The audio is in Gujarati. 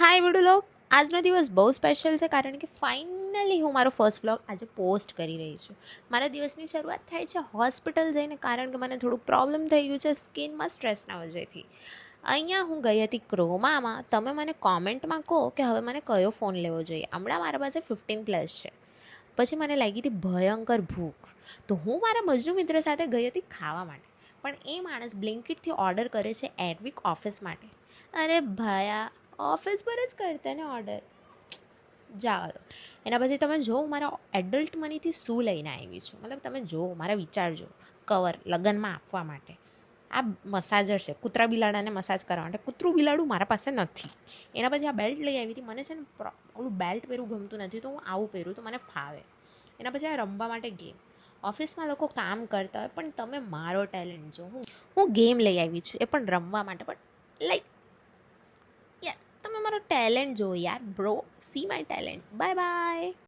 હાય વિડુલોક, આજનો દિવસ બહુ સ્પેશિયલ છે કારણ કે ફાઇનલી હું મારો ફર્સ્ટ વ્લોગ આજે પોસ્ટ કરી રહી છું. મારા દિવસની શરૂઆત થાય છે હોસ્પિટલ જઈને, કારણ કે મને થોડુંક પ્રોબ્લેમ થઈ ગયું છે સ્કિનમાં સ્ટ્રેસના વજહથી. અહીંયા હું ગઈ હતી ક્રોમામાં. તમે મને કોમેન્ટમાં કહો કે હવે મને કયો ફોન લેવો જોઈએ. હમણાં મારા પાસે 15+ છે. પછી મને લાગી હતી ભયંકર ભૂખ, તો હું મારા મજનુ મિત્ર સાથે ગઈ હતી ખાવા માટે. પણ એ માણસ બ્લિંકિટથી ઓર્ડર કરે છે એડવિક ઓફિસ માટે. અરે ભાયા, ઓફિસ પર જ કરતા ને ઓર્ડર. જાઓ દો. એના પછી તમે જો મારા એડલ્ટ મનીથી શું લઈને આવી છું, મતલબ તમે જો મારા વિચારજો. કવર લગ્નમાં આપવા માટે. આ મસાજર છે કૂતરા બિલાડાને મસાજ કરવા માટે. કૂતરું બિલાડું મારા પાસે નથી. એના પછી આ બેલ્ટ લઈ આવી હતી. મને છે ને ઓલું બેલ્ટ પહેરવું ગમતું નથી, તો હું આવું પહેરું તો મને ફાવે. એના પછી આ રમવા માટે ગેમ. ઓફિસમાં લોકો કામ કરતા હોય, પણ તમે મારો ટેલેન્ટ જો. હું ગેમ લઈ આવી છું, એ પણ રમવા માટે. પણ લાઈક યાર, તમે મારો ટેલેન્ટ જો યાર bro. See my talent. Bye bye.